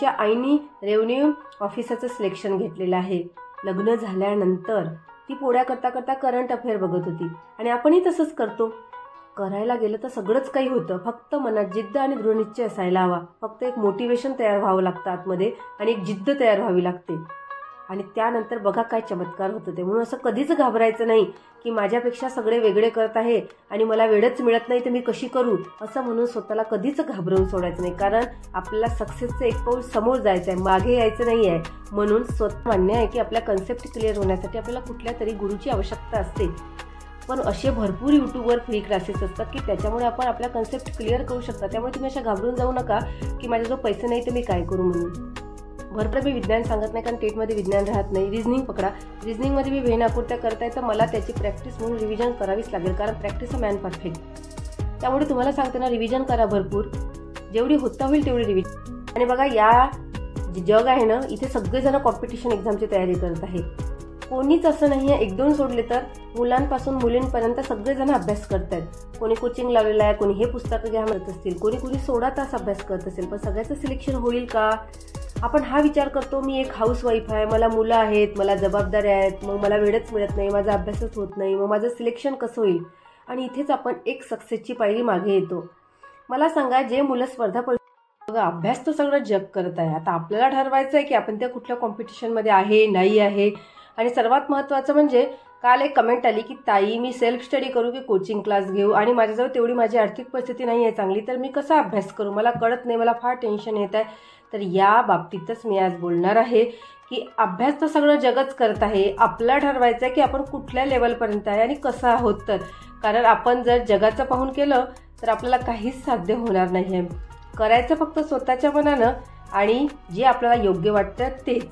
च्या आईनी revenue ऑफिसरचं selection घेतलेलं आहे। लग्न झाल्यानंतर ती पोळ्या करता करता करंट अफेअर बघत होती आणि आपणही तसंच करतो। करायला गेलं तर सगळंच काही होतं, फक्त मनात जिद्द आणि दृढनिश्चय असायला हवा। फक्त एक मोटिवेशन तयार व्हावं लागतं आतमध्ये आणि एक जिद्द तयार व्हावी लागते आणि त्यानंतर बघा काय चमत्कार होतं ते। म्हणून असं कधीच घाबरायचं नाही की माझ्यापेक्षा सगळे वेगळे करत आहे आणि मला वेळच मिळत नाही तर मी कशी करू, असं म्हणून स्वतःला कधीच घाबरवून सोडायचं नाही। कारण आपल्याला सक्सेसचं एक पाऊल समोर जायचं आहे, मागे यायचं नाही आहे। म्हणून स्वतः मान्य आहे की आपल्या कन्सेप्ट क्लिअर होण्यासाठी आपल्याला कुठल्या तरी गुरुची आवश्यकता असते, पण असे भरपूर यूट्यूबवर फ्री क्लासेस असतात की त्याच्यामुळे आपण आपल्या कन्सेप्ट क्लिअर करू शकता। त्यामुळे तुम्ही अशा घाबरून जाऊ नका की माझ्याजवळ पैसे नाही तर मी काय करू म्हणून। भरपूर मी विज्ञान सांगत नाही कारण टेटमध्ये विज्ञान राहत नाही। रिझनिंग पकडा, रिझनिंगमध्ये मी वेहनापूर्त्या करताय तर मला त्याची प्रॅक्टिस म्हणून रिव्हिजन करावीच लागेल, कारण प्रॅक्टिस अ मॅन परफेक्ट। त्यामुळे तुम्हाला सांगते ना, रिव्हिजन करा भरपूर, जेवढी होता होईल तेवढी रिव्हिजन। आणि बघा या जग आहे ना, इथे सगळेजण कॉम्पिटिशन एक्झामची तयारी करत आहे। कोणीच असं नाही आहे, एक दोन सोडले तर मुलांपासून मुलींपर्यंत सगळेजण अभ्यास करतायत। कोणी कोचिंग लावलेलं आहे, कोणी हे पुस्तकं घ्या म्हणत असतील, कोणी 16 तास अभ्यास करत असेल, पण सगळ्याचं सिलेक्शन होईल का? आपण हा विचार करतो मी एक हाऊसवाईफ आहे, मला मुलं आहेत, मला जबाबदाऱ्या आहेत, मग मला वेळच मिळत नाही, माझा अभ्यासच होत नाही, मग माझं सिलेक्शन कसं होईल? आणि इथेच आपण एक सक्सेसची पायरी मागे येतो। मला सांगा, जे मुलं स्पर्धा बघा अभ्यास तर सगळं जग करत आहे, आता आपल्याला ठरवायचं आहे की आपण त्या कुठल्या कॉम्पिटिशनमध्ये आहे नाही आहे। आणि सर्वात महत्त्वाचं म्हणजे काल एक कमेंट आली की ताई मी सेल्फ स्टडी करू की कोचिंग क्लास घेऊ, आणि माझ्याजवळ तेवढी माझी आर्थिक परिस्थिती नाही आहे चांगली, तर मी कसा अभ्यास करू, मला कळत नाही, मला फार टेन्शन येत आहे। तर या बाबतीतच मी आज बोलणार आहे की अभ्यास तर सगळं जगच करत आहे, आपल्याला ठरवायचं आहे की आपण कुठल्या लेवलपर्यंत आहे आणि कसं आहोत। तर कारण आपण जर जगाचं पाहून केलं तर आपल्याला काहीच साध्य होणार नाही आहे। करायचं फक्त स्वतःच्या मनानं आणि जे आपल्याला योग्य वाटतं तेच,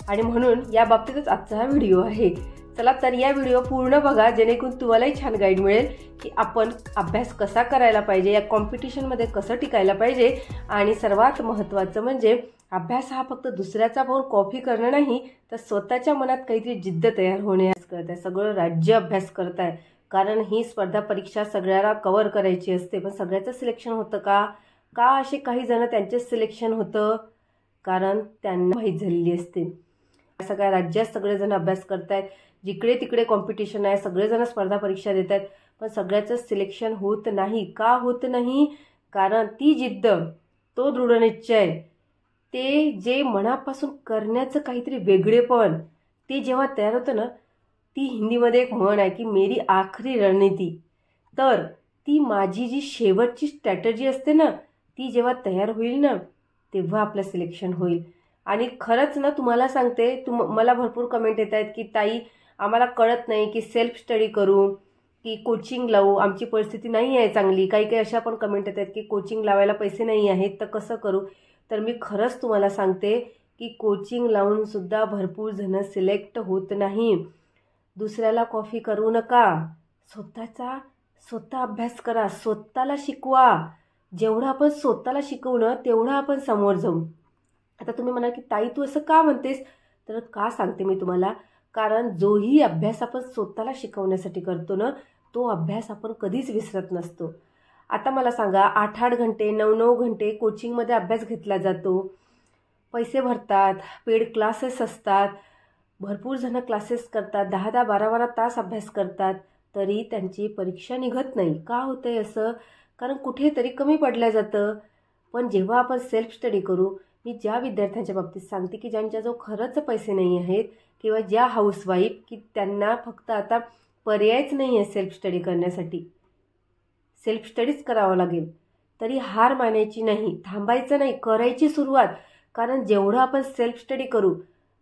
आणि म्हणून या बाबतीतच आजचा हा व्हिडिओ आहे। चला तर या व्हिडिओ पूर्ण बघा, जेणेकरून तुम्हालाही छान गाईड मिळेल की आपण अभ्यास कसा करायला पाहिजे, या कॉम्पिटिशनमध्ये कसं टिकायला पाहिजे। आणि सर्वात महत्त्वाचं म्हणजे अभ्यास हा फक्त दुसऱ्याचा पाहून कॉपी करणं नाही, तर स्वतःच्या मनात काहीतरी जिद्द तयार होणे करत आहे। सगळं राज्य अभ्यास करत आहे, कारण ही स्पर्धा परीक्षा सगळ्याला कव्हर करायची असते, पण सगळ्याचं सिलेक्शन होतं का? का असे काही जण त्यांचेच सिलेक्शन होतं? कारण त्यांना माहीत झालेली असते। सगळ्या राज्यात सगळेजण अभ्यास करतायत, जिकडे तिकडे कॉम्पिटिशन आहे, सगळेजण स्पर्धा परीक्षा देत आहेत, पण सगळ्याचं सिलेक्शन होत नाही। का होत नाही? कारण ती जिद्द, तो दृढनिश्चय, ते जे मनापासून करण्याचं काहीतरी वेगळेपण, ते जेव्हा तयार होतं ना, ती हिंदीमध्ये एक म्हण आहे की मेरी आखरी रणनीती, तर ती माझी जी शेवटची स्ट्रॅटेजी असते ना, ती जेव्हा तयार होईल ना, तेव्हा आपलं सिलेक्शन होईल। आणि खरंच ना, तुम्हाला सांगते, मला भरपूर कमेंट येत आहेत की ताई आम्हाला कळत नाही की सेल्फ स्टडी करू की कोचिंग लावू, आमची परिस्थिती नाही आहे चांगली। काही काही अशा पण कमेंट येत आहेत की कोचिंग लावायला पैसे नाही आहेत तर कसं करू। तर मी खरंच तुम्हाला सांगते की कोचिंग लावून सुद्धा भरपूर जण सिलेक्ट होत नाही। दुसऱ्याला कॉपी करू नका, स्वतः अभ्यास करा, स्वतःला शिकवा। जेवढं आपण स्वतःला शिकवू ना, तेवढं आपण समोर जाऊ। आता तुम्ही म्हणाल की ताई तू असं का म्हणतेस? तर का सांगते मी तुम्हाला, कारण जोही अभ्यास आपण स्वतःला शिकवण्यासाठी करतो ना, तो अभ्यास आपण कधीच विसरत नसतो। आता मला सांगा, 8-8 घंटे 9-9 घंटे कोचिंगमध्ये अभ्यास घेतला जातो, पैसे भरतात, पेड क्लासेस असतात, भरपूर जण क्लासेस करतात, 10-10 12-12 तास अभ्यास करतात, तरी त्यांची परीक्षा निघत नाही। का होतंय असं? कारण कुठेतरी कमी पडलं जातं। पण जेव्हा आपण सेल्फ स्टडी करू, मी ज्या विद्यार्थ्यांच्या बाबतीत सांगते की ज्यांच्याजवळ खरंच पैसे नाही आहेत किंवा ज्या हाऊसवाईफ की त्यांना फक्त आता पर्यायच नाही आहे सेल्फ स्टडी करण्यासाठी, सेल्फ स्टडीच करावं लागेल, तरी हार मानायची नाही, थांबायचं नाही, करायची सुरुवात। कारण जेवढं आपण सेल्फ स्टडी करू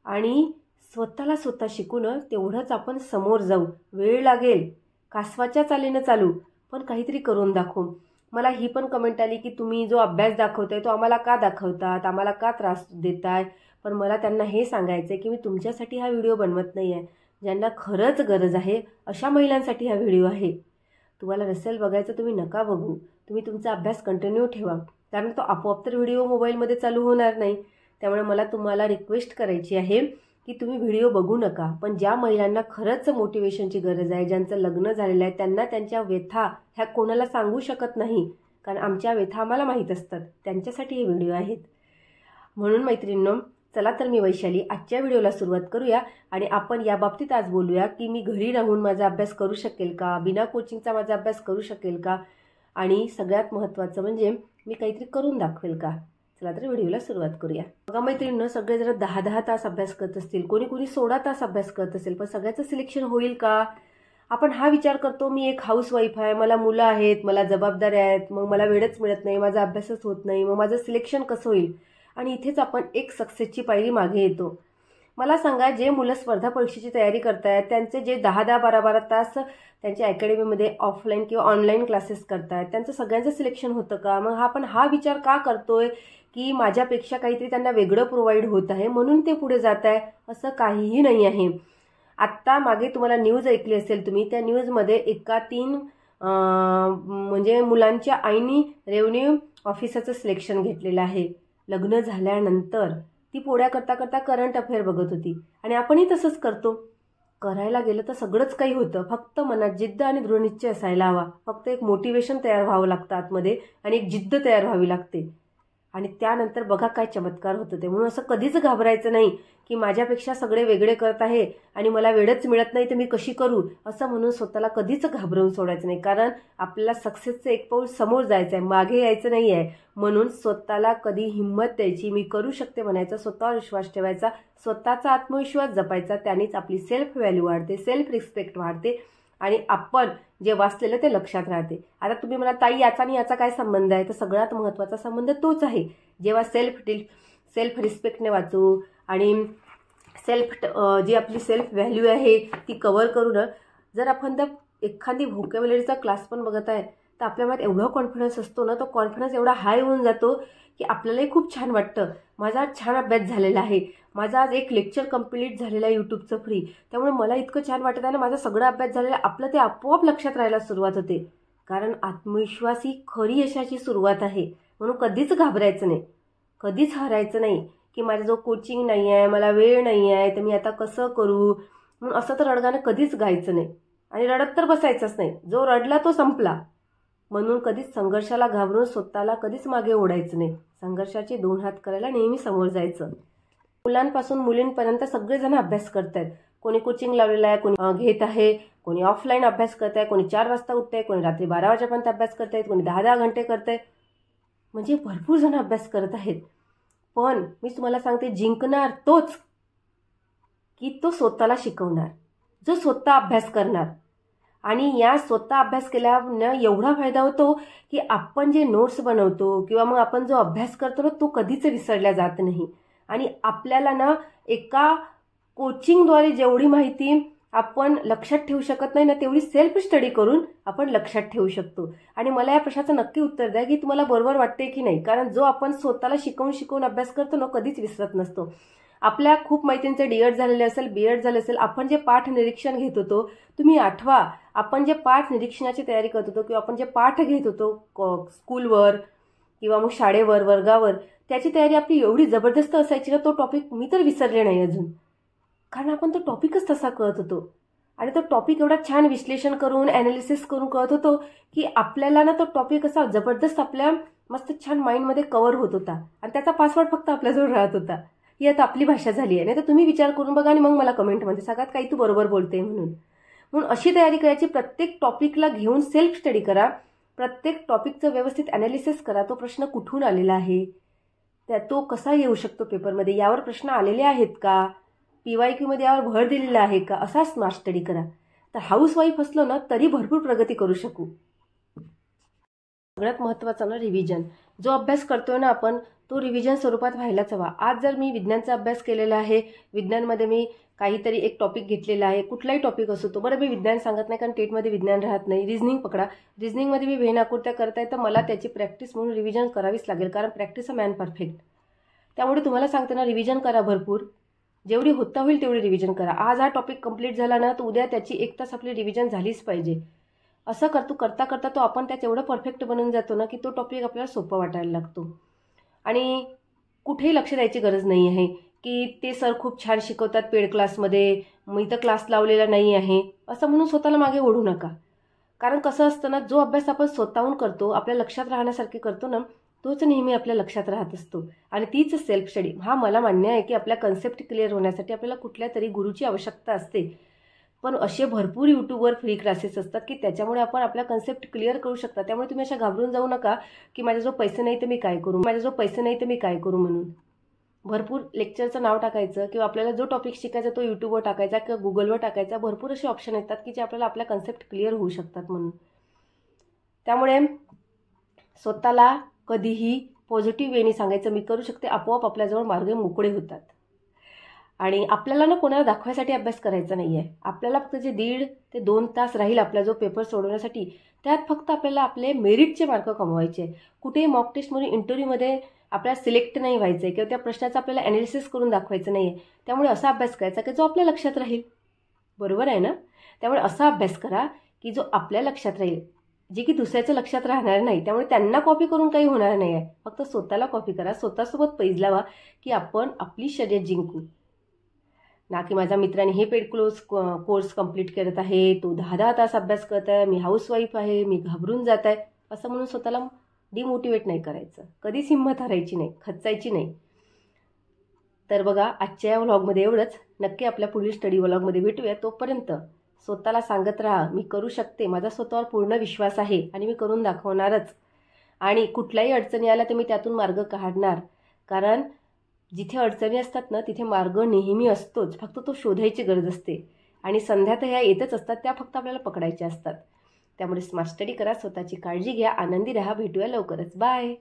आणि स्वतःला स्वतः शिकू ना, तेवढंच आपण समोर जाऊ। वेळ लागेल, कासवाच्या चालीनं चालू, पण काहीतरी करून दाखवू। मला ही पण कमेंट आली की तुम्ही जो अभ्यास दाखवताय तो आम्हाला का दाखवतात, आम्हाला का त्रास देताय? पण मला त्यांना हे सांगायचं आहे की मी तुमच्यासाठी हा व्हिडिओ बनवत नाही आहे, ज्यांना खरंच गरज आहे अशा महिलांसाठी हा व्हिडिओ आहे। तुम्हाला नसेल बघायचं तुम्ही नका बघू, तुम्ही तुमचा अभ्यास कंटिन्यू ठेवा, कारण तो आपोआप तर व्हिडिओ मोबाईलमध्ये चालू होणार नाही। त्यामुळे मला तुम्हाला रिक्वेस्ट करायची आहे की तुम्ही व्हिडिओ बघू नका, पण ज्या महिलांना खरंच मोटिवेशनची गरज आहे, ज्यांचं लग्न झालेलं आहे, त्यांना त्यांच्या व्यथा ह्या कोणाला सांगू शकत नाही, कारण आमच्या व्यथा आम्हाला माहीत असतात, त्यांच्यासाठी हे व्हिडिओ आहेत। म्हणून मैत्रिणींनो, चला तर मी वैशाली आजच्या व्हिडिओला सुरुवात करूया आणि आपण या बाबतीत आज बोलूया की मी घरी राहून माझा अभ्यास करू शकेल का, बिना कोचिंगचा माझा अभ्यास करू शकेल का, आणि सगळ्यात महत्त्वाचं म्हणजे मी काहीतरी करून दाखवेल का. चला तर व्हिडिओला सुरुवात करूया. बघा मैत्रिणींनो, सगळे जरा 10-10 तास अभ्यास करत असतील, कोणी 16 तास अभ्यास करत असेल, पण सगळ्याचं सिलेक्शन होईल का? आपण हा विचार करतो, मी एक हाऊसवाईफ आहे, मला मुलं आहेत, मला जबाबदाऱ्या आहेत, मग मला वेळच मिळत नाही, माझा अभ्यासच होत नाही, मग माझं सिलेक्शन कसं होईल? आणि इथेच आपण एक सक्सेसची पायरी मागे येतो. मला सांगा, जे मुलं स्पर्धा परीक्षेची तयारी करतायत त्यांचे जे 10-10, 12-12 तास त्यांच्या अकॅडमीमध्ये ऑफलाईन किंवा ऑनलाईन क्लासेस करतायत, त्यांचं सगळ्यांचं सिलेक्शन होतं का? मग आपण हा विचार का करतोय की माझ्यापेक्षा काहीतरी त्यांना वेगळं प्रोव्हाइड होत आहे म्हणून ते पुढे जात आहे? असं काहीही नाही आहे. आत्ता मागे तुम्हाला न्यूज ऐकली असेल तुम्ही, त्या न्यूजमध्ये एका 3 म्हणजे मुलांच्या आईनी रेव्हेन्यू ऑफिसरचं सिलेक्शन घेतलेलं आहे. लग्न झाल्यानंतर ती पोळ्या करता करता करंट अफेअर बघत होती आणि आपणही तसंच करतो. करायला गेलं तर सगळंच काही होतं, फक्त मनात जिद्द आणि दृढनिश्चय असायला हवा. फक्त एक मोटिवेशन तयार व्हावं लागतं आतमध्ये आणि एक जिद्द तयार व्हावी लागते आणि त्यानंतर बघा काय चमत्कार होतं ते. म्हणून असं कधीच घाबरायचं नाही की माझ्यापेक्षा सगळे वेगळे करत आहे आणि मला वेळच मिळत नाही तर मी कशी करू, असं म्हणून स्वतःला कधीच घाबरवून सोडायचं नाही. कारण आपल्याला सक्सेसचं एक पाऊल समोर जायचं आहे, मागे यायचं नाही आहे. म्हणून स्वतःला कधी हिंमत द्यायची, मी करू शकते म्हणायचं, स्वतःवर विश्वास ठेवायचा, स्वतःचा आत्मविश्वास जपायचा. त्यानेच आपली सेल्फ व्हॅल्यू वाढते, सेल्फ रिस्पेक्ट वाढते आणि आपण जे वाचलेलं ते लक्षात राहते. आता तुम्ही म्हणा, ताई याचा आणि याचा काय संबंध आहे? तर सगळ्यात महत्त्वाचा संबंध तोच आहे. जेव्हा सेल्फ रिस्पेक्टने वाचू आणि जी आपली सेल्फ व्हॅल्यू आहे ती कव्हर करून, जर आपण एखादी व्होकॅब्युलरीचा क्लास पण बघत आहे तर आपल्यामध्ये एवढा कॉन्फिडन्स असतो ना, तो कॉन्फिडन्स एवढा हाय होऊन जातो की आपल्यालाही खूप छान वाटतं. माझा आज छान अभ्यास झालेला आहे, माझा आज एक लेक्चर कंप्लीट झालेलं आहे यूट्यूबचं फ्री, त्यामुळे मला इतकं छान वाटत आहे ना, माझा सगळा अभ्यास झालेला आहे. आपलं ते आपोआप लक्षात राहायला सुरुवात होते. कारण आत्मविश्वास ही खरी यशाची सुरुवात आहे. म्हणून कधीच घाबरायचं नाही, कधीच हरायचं नाही की माझा जो कोचिंग नाही आहे, मला वेळ नाही आहे, तर मी आता कसं करू म्हणून असं तर रडगाणं कधीच गायचं नाही आणि रडत तर बसायचंच नाही. जो रडला तो संपला. म्हणून कधीच संघर्षाला घाबरून स्वतःला कधीच मागे ओढायचं नाही. संघर्षाचे 2 हात करायला नेहमी समोर जायचं. मुलांपासून मुलींपर्यंत सगळेजण अभ्यास करत आहेत. कोणी कोचिंग लावलेलं आहे, कोणी घेत आहे, कोणी ऑफलाईन अभ्यास करत आहे, कोणी 4 वाजता उठत आहे, कोणी रात्री 12 वाजेपर्यंत अभ्यास करत आहेत, कोणी 10-10 घंटे करत आहे. म्हणजे भरपूर जण अभ्यास करत आहेत. पण मी तुम्हाला सांगते, जिंकणार तोच की तो स्वतःला शिकवणार, जो स्वतः अभ्यास करणार. आणि या स्वतः अभ्यास केल्यानं एवढा फायदा होतो की आपण जे नोट्स बनवतो किंवा मग आपण जो अभ्यास करतो ना, तो कधीच विसरला जात नाही. आणि आपल्याला ना एका कोचिंगद्वारे जेवढी माहिती आपण लक्षात ठेवू शकत नाही ना, तेवढी सेल्फ स्टडी करून आपण लक्षात ठेवू शकतो. आणि मला या प्रश्नाचं नक्की उत्तर द्या की तुम्हाला बरोबर वाटते की नाही. कारण जो आपण स्वतःला शिकवून अभ्यास करतो ना, कधीच विसरत नसतो. आपल्या खूप माहितींचे डीएड झालेले असेल, बीएड झाले असेल, आपण जे पाठ निरीक्षण घेत होतो, तुम्ही आठवा, आपण जे पाठ निरीक्षणाची तयारी करत होतो किंवा आपण जे पाठ घेत होतो स्कूलवर किंवा मग शाळेवर, वर्गावर, त्याची तयारी आपली एवढी जबरदस्त असायची ना, तो टॉपिक मी तर विसरले नाही अजून. कारण आपण तो टॉपिकच तसा कळत होतो आणि तो टॉपिक एवढा छान विश्लेषण करून, ॲनालिसिस करून कळत होतो की आपल्याला ना तो टॉपिक असा जबरदस्त आपल्या मस्त छान माइंडमध्ये कव्हर होत होता आणि त्याचा पासवर्ड फक्त आपल्याजवळ राहत होता. ही आता आपली भाषा झाली आहे. नाही तर तुम्ही विचार करून बघा आणि मग मला कमेंटमध्ये सांगा काही तू बरोबर बोलते म्हणून अशी तयारी करायची. प्रत्येक टॉपिकला घेऊन सेल्फ स्टडी करा, प्रत्येक टॉपिकचं व्यवस्थित ॲनालिसिस करा. तो प्रश्न कुठून आलेला आहे, तो कसा येऊ शकतो पेपरमध्ये, यावर प्रश्न आलेले आहेत का, PYQमध्ये यावर भर दिलेला आहे का, असा स्मार्ट स्टडी करा. तर हाऊसवाईफ असलो ना तरी भरपूर प्रगती करू शकू. सगळ्यात महत्त्वाचं ना रिव्हिजन. जो अभ्यास करतोय ना आपण, तो रिव्हिजन स्वरूपात व्हायलाच हवा. आज जर मी विज्ञानचा अभ्यास केलेला आहे, विज्ञानमध्ये मी काहीतरी एक टॉपिक घेतलेला आहे, कुठलाही टॉपिक असो तो, बरं मी विज्ञान सांगत नाही कारण टेटमध्ये विज्ञान राहत नाही. रिझनिंग पकडा, रिझनिंगमध्ये मी वेनाकृत्या करताय तर मला त्याची प्रॅक्टिस म्हणून रिव्हिजन करावीच लागेल. कारण प्रॅक्टिस अ मॅन परफेक्ट. त्यामुळे तुम्हाला सांगते ना, रिव्हिजन करा भरपूर, जेवढी होता होईल तेवढी रिव्हिजन करा. आज हा टॉपिक कंप्लीट झाला ना, तर उद्या त्याची 1 तास आपली रिव्हिजन झालीच पाहिजे. असं करता करता तो आपण त्यात एवढं परफेक्ट बनून जातो ना की तो टॉपिक आपल्याला सोपं वाटायला लागतो. आणि कुठेही लक्ष द्यायची गरज नाही आहे की ते सर खूप छान शिकवतात पेड क्लासमध्ये, मी तर क्लास लावलेला नाही आहे, असं म्हणून स्वतःला मागे ओढू नका. कारण कसं असतं ना, जो अभ्यास आपण स्वतःहून करतो, आपल्या लक्षात राहण्यासारखे करतो ना, तोच नेहमी आपल्या लक्षात राहत असतो. आणि तीच सेल्फ स्टडी. हा मला मान्य आहे की आपल्या कन्सेप्ट क्लिअर होण्यासाठी आपल्याला कुठल्या तरी गुरुची आवश्यकता असते, पण असे भरपूर यूट्यूबवर फ्री क्लासेस असतात की त्याच्यामुळे आपण आपला कन्सेप्ट क्लिअर करू शकता. त्यामुळे तुम्ही अशा घाबरून जाऊ नका की माझ्याजवळ पैसे नाही तर मी काय करू, माझ्याजवळ पैसे नाही तर मी काय करू म्हणून. भरपूर लेक्चरचं नाव टाकायचं किंवा आपल्याला जो टॉपिक शिकायचा तो यूट्यूबवर टाकायचा किंवा गुगलवर टाकायचा. भरपूर असे ऑप्शन येतात की जे आपल्याला आपल्या कन्सेप्ट क्लिअर होऊ शकतात म्हणून. त्यामुळे स्वतःला कधीही पॉझिटिव्ह वेनी सांगायचं मी करू शकते, आपोआप आपल्याजवळ मार्ग मोकळे होतात. आणि आपल्याला ना कोणाला दाखवायसाठी अभ्यास करायचा नाही आहे. आपल्याला फक्त जे 1.5 ते 2 तास राहील आपला जो पेपर सोडवण्यासाठी, त्यात फक्त आपल्याला आपले मेरिटचे मार्क कमवायचे. कुठेही मॉक टेस्टमध्ये इंटरव्ह्यूमध्ये आपल्याला सिलेक्ट नाही व्हायचं आहे किंवा त्या प्रश्नाचं आपल्याला ॲनालिसिस करून दाखवायचं नाही आहे. त्यामुळे असा अभ्यास करायचा की जो आपल्या लक्षात राहील. बरोबर आहे ना? त्यामुळे असा अभ्यास करा की जो आपल्या लक्षात राहील, जे की दुसऱ्याच्या लक्षात राहणार नाही. त्यामुळे त्यांना कॉपी करून काही होणार नाही आहे. फक्त स्वतःला कॉपी करा, स्वतःसोबत पैज लावा की आपण आपली शर्यत जिंकू. ना की माझ्या मित्राने हे पेड कोर्स कंप्लीट करत आहे, तो 10-10 तास अभ्यास करत आहे, मी हाऊसवाईफ आहे, मी घाबरून जात आहे, असं म्हणून स्वतःला डिमोटिवेट नाही करायचं. कधीच हिंमत हरायची नाही, खचायची नाही. तर बघा, आजच्या या व्लॉगमध्ये एवढंच. नक्की आपल्या पुढील स्टडी व्लॉगमध्ये भेटूया. तोपर्यंत स्वतःला सांगत राहा मी करू शकते, माझा स्वतःवर पूर्ण विश्वास आहे आणि मी करून दाखवणारच. आणि कुठल्याही अडचणी आल्या तर मी त्यातून मार्ग काढणार. कारण जिथे अडचणी असतात ना तिथे मार्ग नेहमी असतोच, फक्त तो शोधायची गरज असते. आणि संध्या तर ह्या येतच असतात, त्या फक्त आपल्याला पकडायच्या असतात. त्यामुळे स्मार्ट स्टडी करा, स्वतःची काळजी घ्या, आनंदी राहा. भेटूया लवकरच. बाय.